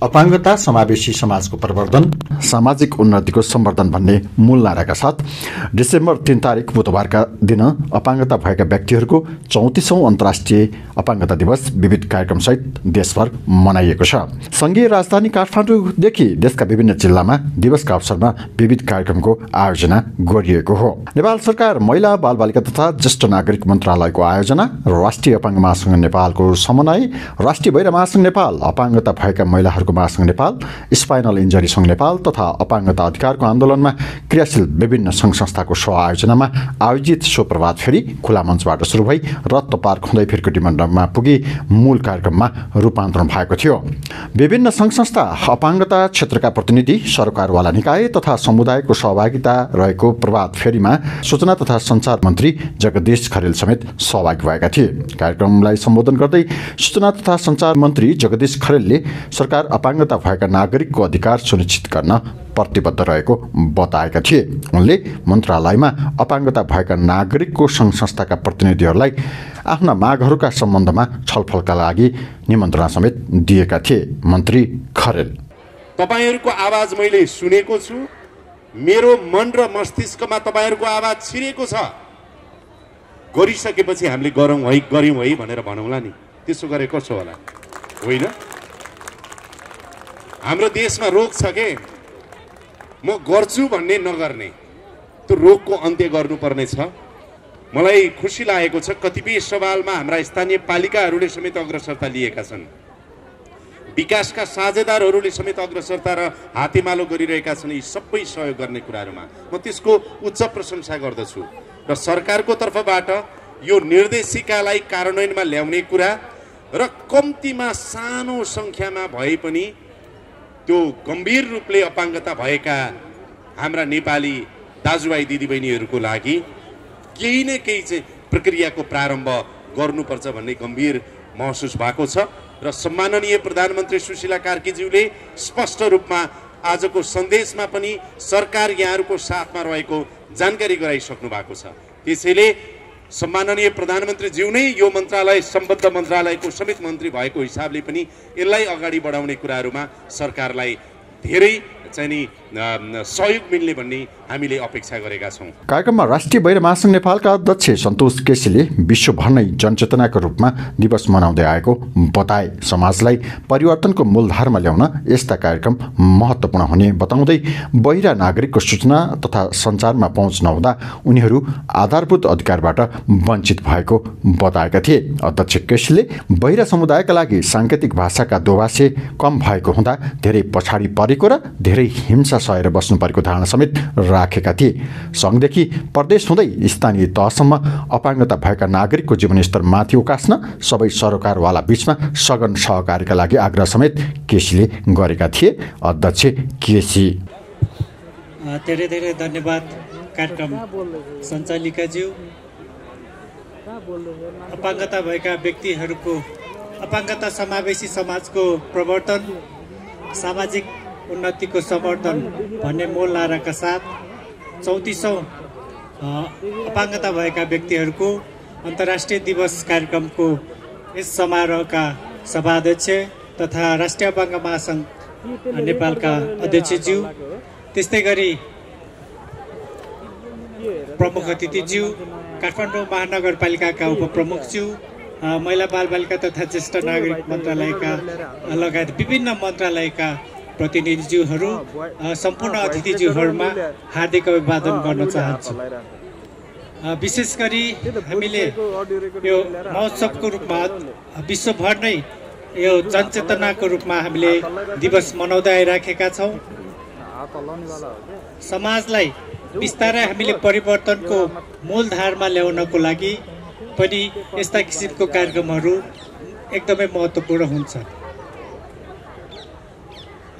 अपाङ्गता समावेशी समाजको प्रवर्धन, सामाजिक उन्नतिको सम्वर्धन भन्ने मूल नाराका साथ डिसेम्बर 3 तारिक बुधबारका दिन अपाङ्गता भएका व्यक्तिहरूको 34औं अन्तर्राष्ट्रिय अपाङ्गता दिवस विविध कार्यक्रमसहित देशभर मनाइएको छ। संघीय राजधानी काठमाडौँदेखि देशका विभिन्न जिल्लामा दिवसका अवसरमा विविध कार्यक्रमको आयोजना गरिएको हो। नेपाल सरकार महिला बालबालिका तथा ज्येष्ठ नागरिक मन्त्रालयको आयोजना, राष्ट्रिय अपाङ्ग महासङ्घ नेपालको समन्वय, राष्ट्रिय बहिरा महासङ्घ नेपाल, अपाङ्गता भएका महिलाहरूको महासङ्घ नेपाल, स्पाइनल इन्जरी सङ्घ नेपाल तथा अपाङ्गता अधिकारको आन्दोलनमा क्रियाशील विभिन्न सङ्घ संस्थाको सहआयोजनामा आयोजित सो प्रभात फेरी खुला मञ्चबाट सुरु भई रत्न पार्क हुँदै फिरकुटी मण्डपमा पुगी मूल कार्यक्रममा रूपान्तरण भएको थियो। विभिन्न सङ्घ संस्था, अपाङ्गता क्षेत्रका प्रतिनिधि, सरकारवाला निकाय तथा समुदायको सहभागिता रहेको प्रभात फेरीमा सूचना तथा सञ्चार मन्त्री जगदीश खरेल समेत सहभागी भएका थिए। कार्यक्रमलाई सम्बोधन गर्दै सूचना तथा सञ्चार मन्त्री जगदीश खरेलले सरकार अपाङ्गता भएका नागरिकको अधिकार सुनिश्चित गर्न प्रतिबद्ध रहेको बताएका थिए। उनले मन्त्रालयमा अपाङ्गता भएका नागरिकको सङ्घ संस्थाका प्रतिनिधिहरूलाई आफ्ना मागहरूका सम्बन्धमा छलफलका लागि निमन्त्रणा समेत दिएका थिए। मन्त्री खरेल: तपाईहरूको आवाज मैले सुनेको छु, मेरो मन र मस्तिष्कमा तपाईहरूको आवाज छिरेको छ। गरिसकेपछि हामीले गर्यौँ है भनेर भनौँला नि, त्यसो गरे कसो होला? होइन, हाम्रो देशमा रोग छ के म गर्छु भन्ने नगर्ने, त्यो रोगको अन्त्य गर्नुपर्ने छ। मलाई खुसी लागेको छ कतिपय सवालमा हाम्रा स्थानीय पालिकाहरूले समेत अग्रसरता लिएका छन्, विकासका साझेदारहरूले समेत अग्रसरता र हातेमालो गरिरहेका छन्। यी सबै सहयोग गर्ने कुराहरूमा म त्यसको उच्च प्रशंसा गर्दछु र सरकारको तर्फबाट यो निर्देशिकालाई कार्यान्वयनमा ल्याउने कुरा र कम्तीमा सानो सङ्ख्यामा भए पनि त्यो गम्भीर रूपले अपाङ्गता भएका हाम्रा नेपाली दाजुभाइ दिदीबहिनीहरूको लागि केही न केही चाहिँ प्रक्रियाको प्रारम्भ गर्नुपर्छ भन्ने गम्भीर महसुस भएको छ र सम्माननीय प्रधानमन्त्री सुशीला कार्कीज्यूले स्पष्ट रूपमा आजको सन्देशमा पनि सरकार यहाँहरूको साथमा रहेको जानकारी गराइसक्नु भएको छ। त्यसैले सम्माननीय प्रधानमन्त्रीज्यू नै यो मन्त्रालय सम्बद्ध मन्त्रालयको समेत मन्त्री भएको हिसाबले पनि यसलाई अगाडि बढाउने कुराहरूमा सरकारलाई धेरै चाहिँ नि सहयोग मिल्ने भन्ने हामीले अपेक्षा गरेका छौँ। कार्यक्रममा राष्ट्रिय बहिरा महासङ्घ नेपालका अध्यक्ष सन्तोष केसीले विश्वभर नै जनचेतनाको रूपमा दिवस मनाउँदै आएको बताए। समाजलाई परिवर्तनको मूलधारमा ल्याउन यस्ता कार्यक्रम महत्त्वपूर्ण हुने बताउँदै बहिरा नागरिकको सूचना तथा सञ्चारमा पहुँच नहुँदा उनीहरू आधारभूत अधिकारबाट वञ्चित भएको बताएका थिए। अध्यक्ष केसीले बहिरा समुदायका लागि साङ्केतिक भाषाका दोभाषे कम भएको हुँदा धेरै पछाडि परेको र धेरै हिंसा सहेर बस्नु परेको धारणा समेत राखेका थिए। सङ्घदेखि प्रदेश हुँदै स्थानीय तहसम्म अपाङ्गता भएका नागरिकको जीवनस्तर माथि उकास्न सबै सरकारवाला बीचमा सघन सहकार्यका लागि आग्रह समेत केसीले गरेका थिए। अध्यक्ष केसी: धेरै धेरै धन्यवाद कार्यक्रम सञ्चालिकाज्यू। अपाङ्गता भएका व्यक्तिहरूको अपाङ्गता समावेशी समाजको प्रवर्तन, सामाजिक उन्नतिको समर्थन भन्ने मूल नाराका साथ 34औं अपाङ्गता भएका व्यक्तिहरूको अन्तर्राष्ट्रिय दिवस कार्यक्रमको यस समारोहका सभाध्यक्ष तथा राष्ट्रिय अपाङ्ग महासङ्घ नेपालका अध्यक्षज्यू, त्यस्तै गरी प्रमुख अतिथिज्यू, काठमाडौँ महानगरपालिकाका उपप्रमुखज्यू, महिला बालबालिका तथा ज्येष्ठ नागरिक मन्त्रालयका लगायत विभिन्न मन्त्रालयका प्रतिनिधिज्यूहरू, सम्पूर्ण अतिथिज्यूहरूमा हार्दिक अभिवादन गर्न चाहन्छु। विशेष गरी हामीले यो महोत्सवको रूपमा विश्वभर नै यो जनचेतनाको रूपमा हामीले दिवस मनाउँदै आइराखेका छौँ। समाजलाई बिस्तारै हामीले परिवर्तनको मूलधारमा ल्याउनको लागि पनि यस्ता किसिमको कार्यक्रमहरू एकदमै महत्त्वपूर्ण हुन्छ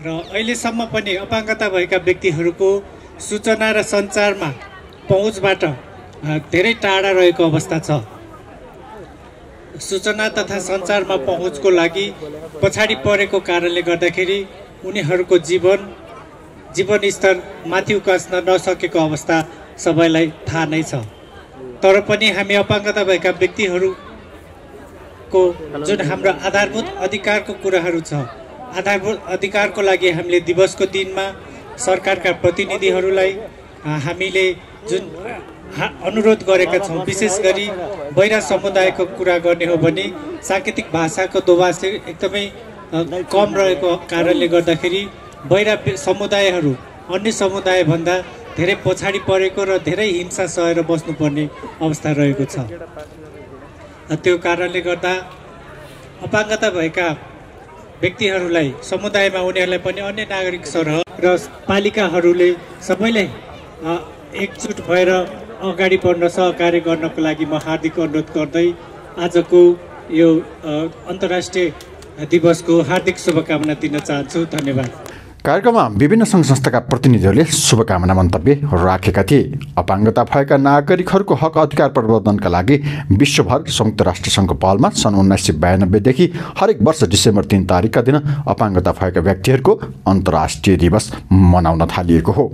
र अहिलेसम्म पनि अपाङ्गता भएका व्यक्तिहरूको सूचना र सञ्चारमा पहुँचबाट धेरै टाढा रहेको अवस्था छ। सूचना तथा सञ्चारमा पहुँचको लागि पछाडि परेको कारणले गर्दाखेरि उनीहरूको जीवनस्तर माथि उकास्न नसकेको अवस्था सबैलाई थाहा नै छ। तर पनि हामी अपाङ्गता भएका व्यक्तिहरूको जुन हाम्रो आधारभूत अधिकारको कुराहरू छ आधारभूत अधिकारको लागि हामीले दिवसको दिनमा सरकारका प्रतिनिधिहरूलाई हामीले जुन अनुरोध गरेका छौँ, विशेष गरी बहिरा समुदायको कुरा गर्ने हो भने साङ्केतिक भाषाको दोभाष एकदमै कम रहेको कारणले गर्दाखेरि बहिरा समुदायहरू अन्य समुदायभन्दा धेरै पछाडि परेको र धेरै हिंसा सहेर बस्नुपर्ने अवस्था रहेको छ। त्यो कारणले गर्दा अपाङ्गता भएका व्यक्तिहरूलाई समुदायमा उनीहरूलाई पनि अन्य नागरिक सरह र पालिकाहरूले सबैले एकजुट भएर अगाडि बढ्न सहकार्य गर्नको लागि म हार्दिक अनुरोध गर्दै आजको यो अन्तर्राष्ट्रिय दिवसको हार्दिक शुभकामना दिन चाहन्छु। धन्यवाद। कार्यक्रममा विभिन्न सङ्घ संस्थाका प्रतिनिधिहरूले शुभकामना मन्तव्य राखेका थिए। अपाङ्गता भएका नागरिकहरूको हक अधिकार प्रवर्धनका लागि विश्वभर संयुक्त राष्ट्रसङ्घको पहलमा सन् 1992देखि हरेक वर्ष डिसेम्बर 3 तारिकका दिन अपाङ्गता भएका व्यक्तिहरूको अन्तर्राष्ट्रिय दिवस मनाउन थालिएको हो।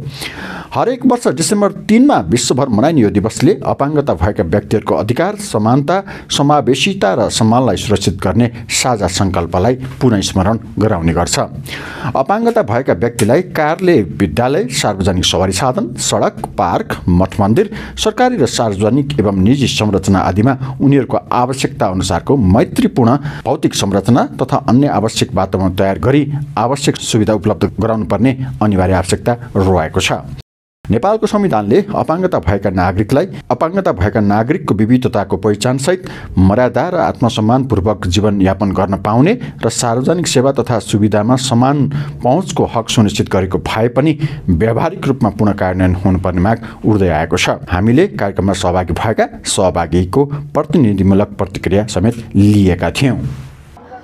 हरेक वर्ष डिसेम्बर 3मा विश्वभर मनाइने यो दिवसले अपाङ्गता भएका व्यक्तिहरूको अधिकार, समानता, समावेशिता र सम्मानलाई सुरक्षित गर्ने साझा सङ्कल्पलाई पुनः स्मरण गराउने गर्छ। अपाङ्गता भएका व्यक्तिलाई कार्यालय, विद्यालय, सार्वजनिक सवारी साधन, सडक, पार्क, मठ मन्दिर, सरकारी र सार्वजनिक एवं निजी संरचना आदिमा उनीहरूको आवश्यकता अनुसारको मैत्रीपूर्ण भौतिक संरचना तथा अन्य आवश्यक वातावरण तयार गरी आवश्यक सुविधा उपलब्ध गराउनुपर्ने अनिवार्य आवश्यकता रहेको छ। नेपालको संविधानले अपाङ्गता भएका नागरिकको विविधताको पहिचानसहित मर्यादा र आत्मसम्मानपूर्वक जीवनयापन गर्न पाउने र सार्वजनिक सेवा तथा सुविधामा समान पहुँचको हक सुनिश्चित गरेको भए पनि व्यावहारिक रूपमा पुनः कार्यान्वयन हुनुपर्ने माग उठ्दै आएको छ। हामीले कार्यक्रममा सहभागी भएका सहभागीको प्रतिनिधिमूलक प्रतिक्रिया समेत लिएका थियौँ।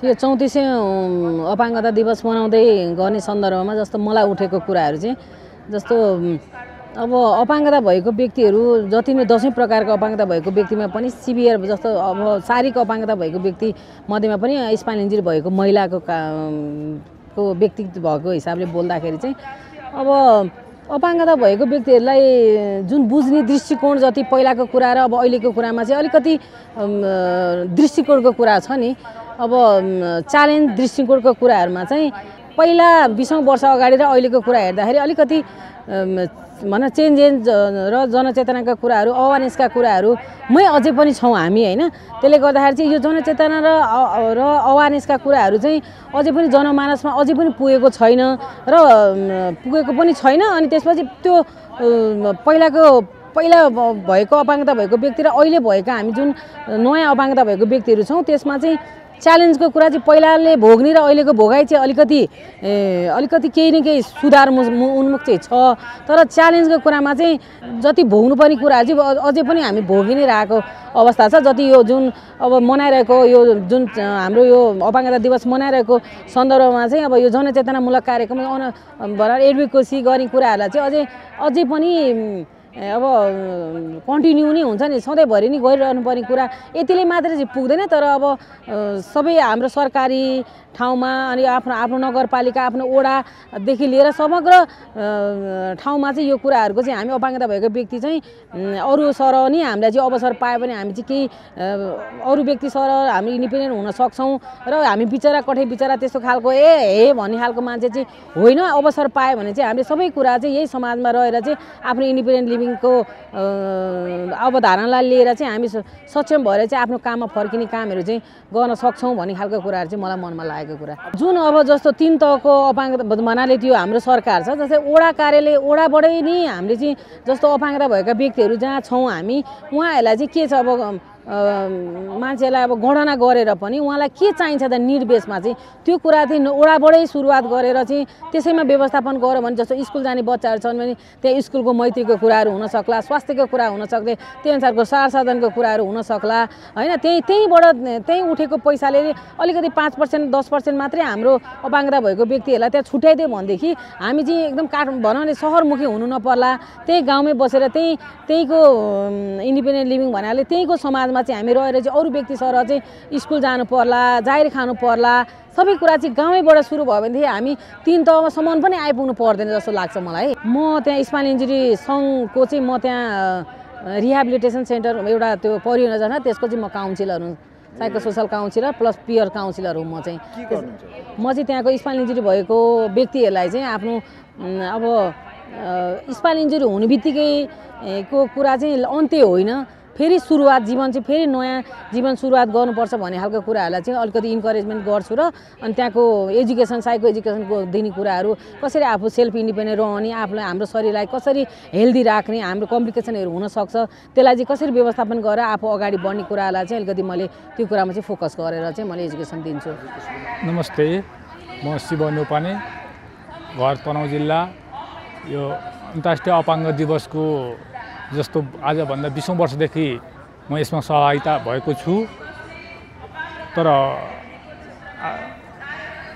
यो 34औं अपाङ्गता दिवस मनाउँदै गर्ने सन्दर्भमा जस्तो मलाई उठेको कुराहरू चाहिँ जस्तो अब अपाङ्गता भएको व्यक्तिहरू जति नै 10 प्रकारको अपाङ्गता भएको व्यक्तिमा पनि सिभियर जस्तो अब शारीरिक अपाङ्गता भएको व्यक्ति मध्येमा पनि स्पाइनल इन्जुरी भएको महिलाको व्यक्ति भएको हिसाबले बोल्दाखेरि चाहिँ अब अपाङ्गता भएको व्यक्तिहरूलाई जुन बुझ्ने दृष्टिकोण जति पहिलाको कुरा र अब अहिलेको कुरामा चाहिँ अलिकति दृष्टिकोणको कुरा छ नि। अब च्यालेन्ज दृष्टिकोणको कुराहरूमा चाहिँ पहिला 20औं वर्ष अगाडि र अहिलेको कुरा हेर्दाखेरि अलिकति चेन्जेस र जनचेतनाका कुराहरू, अवेरनेसका कुराहरूमै अझै पनि छौँ हामी होइन। त्यसले गर्दाखेरि चाहिँ यो जनचेतना र अवेरनेसका कुराहरू चाहिँ अझै पनि जनमानसमा अझै पनि पुगेको छैन अनि त्यसपछि त्यो पहिला भएको अपाङ्गता भएको व्यक्ति र अहिले भएका हामी जुन नयाँ अपाङ्गता भएको व्यक्तिहरू छौँ त्यसमा चाहिँ च्यालेन्जको कुरा चाहिँ पहिलाले भोग्ने र अहिलेको भोगाइ चाहिँ अलिकति केही न केही सुधार उन्मुख चाहिँ छ। तर च्यालेन्जको कुरामा चाहिँ जति भोग्नुपर्ने कुराहरू चाहिँ अझै पनि हामी भोगि नै रहेको अवस्था छ। जति यो जुन अब मनाइरहेको यो जुन हाम्रो यो अपाङ्गता दिवस मनाइरहेको सन्दर्भमा चाहिँ अब यो जनचेतनामूलक कार्यक्रम एडभोकेसी गर्ने कुराहरूलाई चाहिँ अझै पनि अब कन्टिन्यू नै हुन्छ नि, सधैँभरि नै गरिरहनु पर्ने कुरा यतिले मात्रै चाहिँ पुग्दैन। तर अब सबै हाम्रो सरकारी ठाउँमा अनि आफ्नो नगरपालिका, आफ्नो ओडादेखि लिएर समग्र ठाउँमा चाहिँ यो कुराहरूको चाहिँ हामी अपाङ्गता भएको व्यक्ति चाहिँ अरू सरह नि हामीलाई चाहिँ अवसर पायो भने हामी चाहिँ केही अरू व्यक्ति सरह हामी इन्डिपेन्डेन्ट हुन सक्छौँ र हामी बिचरा त्यस्तो खालको भन्ने खालको मान्छे चाहिँ होइन। अवसर पायो भने चाहिँ हामीले सबै कुरा चाहिँ यही समाजमा रहेर चाहिँ आफ्नो इन्डिपेन्डेन्ट लिभिङको अवधारणालाई लिएर चाहिँ हामी सक्षम भएर चाहिँ आफ्नो काममा फर्किने कामहरू चाहिँ गर्न सक्छौँ भन्ने खालको कुराहरू चाहिँ मलाई मनमा लागेको कुरा। जुन अब जस्तो 3 तहको अपाङ्गता भन्नाले त्यो हाम्रो सरकार छ, जस्तै ओडा कार्यालय ओडाबाटै नै हामीले चाहिँ जस्तो अपाङ्गता भएका व्यक्तिहरू जहाँ छौँ हामी उहाँहरूलाई चाहिँ के छ अब मान्छेलाई अब गणना गरेर पनि उहाँलाई के चाहिन्छ त निड बेसमा चाहिँ त्यो कुरा चाहिँ ओडाबाटै सुरुवात गरेर चाहिँ त्यसैमा व्यवस्थापन गर्यो भने जस्तो स्कुल जाने बच्चाहरू छन् भने त्यहाँ स्कुलको मैत्रीको कुराहरू हुन सक्ला, स्वास्थ्यको कुरा हुन सक्ले, त्यही अनुसारको सारसाधनको कुराहरू हुन सक्ला होइन। त्यहीँ उठेको पैसाले अलिकति 5% 10% मात्रै हाम्रो अपाङ्गता भएको व्यक्तिहरूलाई त्यहाँ छुट्याइदियो भनेदेखि हामी चाहिँ एकदम भनौँ भने सहरमुखी हुनु नपर्ला, त्यही गाउँमै बसेर त्यहीँको इन्डिपेन्डेन्ट लिभिङ भन्नाले त्यहीँको समाज चाहिँ हामी रहेर चाहिँ अरू व्यक्ति सरह चाहिँ स्कुल जानु पर्ला, जाहिर खानु पर्ला, सबै कुरा चाहिँ गाउँैबाट सुरु भयो भनेदेखि हामी 3 तहसम्म पनि आइपुग्नु पर्दैन जस्तो लाग्छ मलाई। म त्यहाँ स्पाइनल इन्जुरी सङ्घको चाहिँ म त्यहाँ रिहेबिलिटेसन सेन्टर एउटा त्यो परियोजना त्यसको चाहिँ म काउन्सिलर हुँ साइको सोसल काउन्सिलर प्लस पियर काउन्सिलर हो म चाहिँ त्यहाँको स्पाइनल इन्जुरी भएको व्यक्तिहरूलाई चाहिँ आफ्नो अब स्पाइनल इन्जुरी हुने बित्तिकै को कुरा चाहिँ अन्त्य होइन, फेरि सुरुवात जीवन चाहिँ फेरि नयाँ जीवन सुरुवात गर्नुपर्छ भन्ने खालको कुराहरूलाई चाहिँ अलिकति इन्करेजमेन्ट गर्छु र अनि त्यहाँको एजुकेसन साइको एजुकेसनको दिने कुराहरू कसरी आफू सेल्फ इन्डिपेन्डेन्ट रहने, आफूलाई हाम्रो शरीरलाई कसरी हेल्दी राख्ने, हाम्रो कम्प्लिकेसनहरू हुनसक्छ त्यसलाई चाहिँ कसरी व्यवस्थापन गरेर आफू अगाडि बढ्ने कुराहरूलाई चाहिँ अलिकति मैले त्यो कुरामा चाहिँ फोकस गरेर चाहिँ मैले एजुकेसन दिन्छु। नमस्ते, म शिव न्यौपाने, घर तनहुँ जिल्ला। यो अन्तर्राष्ट्रिय अपाङ्ग दिवसको जस्तो आजभन्दा 20औं वर्षदेखि म यसमा सहभागिता भएको छु। तर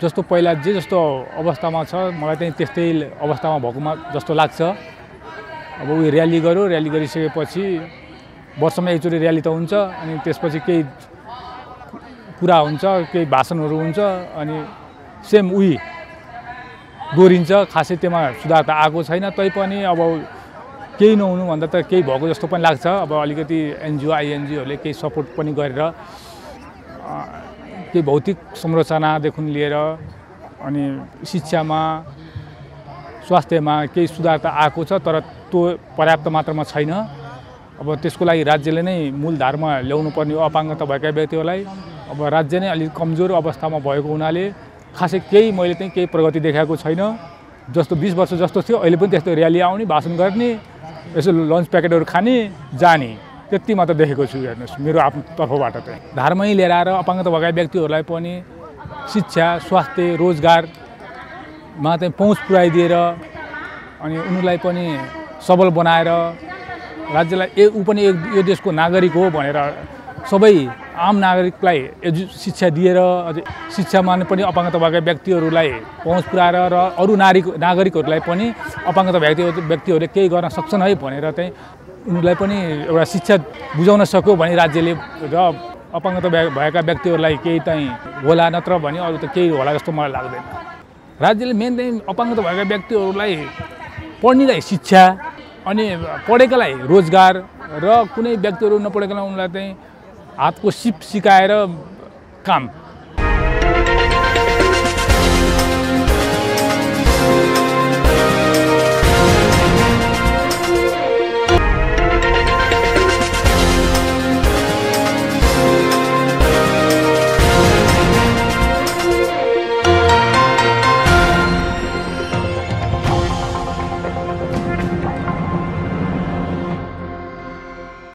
जस्तो पहिला जस्तो अवस्थामा छ मलाई चाहिँ त्यस्तै अवस्थामा भएकोमा जस्तो लाग्छ। अब उयो र्याली गर्यो, र्याली गरिसकेपछि वर्षमा एकचोटि र्याली त हुन्छ, अनि त्यसपछि केही कुरा हुन्छ, केही भाषणहरू हुन्छ, अनि सेम उही दोहोरिन्छ। खासै त्यसमा सुधार त आएको छैन, तैपनि अब केही नहुनु भन्दा त केही भएको जस्तो पनि लाग्छ। अब अलिकति एनजिओ आइएनजिओहरूले केही सपोर्ट पनि गरेर केही भौतिक संरचनादेखि लिएर अनि शिक्षामा स्वास्थ्यमा केही सुधार त आएको छ, तर त्यो पर्याप्त मात्रामा छैन। अब त्यसको लागि राज्यले नै मूलधारमा ल्याउनु पर्ने हो अपाङ्गता भएका व्यक्तिहरूलाई। अब राज्य नै अलिक कमजोर अवस्थामा भएको हुनाले खासै केही मैले चाहिँ केही प्रगति देखाएको छैन। जस्तो 20 वर्ष जस्तो थियो अहिले पनि त्यस्तो र्याली आउने, भाषण गर्ने, यसो लन्च प्याकेटहरू खाने जाने, त्यति मात्र देखेको छु। हेर्नुहोस् मेरो आफ्नो तर्फबाट चाहिँ धारमै लिएर आएर अपाङ्गता भएका व्यक्तिहरूलाई पनि शिक्षा स्वास्थ्य रोजगारमा चाहिँ पहुँच पुर्याइदिएर अनि उनीहरूलाई पनि सबल बनाएर राज्यलाई ऊ पनि यो देशको नागरिक हो भनेर सबै आम नागरिकलाई शिक्षा दिएर अझै शिक्षामा पनि अपाङ्गता भएका व्यक्तिहरूलाई पहुँच पुर्याएर र अरू नागरिकहरूलाई पनि अपाङ्गता व्यक्तिहरूले केही गर्न सक्छन् है भनेर चाहिँ उनीहरूलाई पनि एउटा शिक्षा बुझाउन सक्यो भने राज्यले र अपाङ्गता भएका व्यक्तिहरूलाई केही चाहिँ होला, नत्र भने अरू त केही होला जस्तो मलाई लाग्दैन। राज्यले मेन चाहिँ अपाङ्गता भएका व्यक्तिहरूलाई पढ्नेलाई शिक्षा अनि पढेकालाई रोजगार र कुनै व्यक्तिहरू नपढेकालाई उनीहरूलाई चाहिँ हातको सिप सिकाएर काम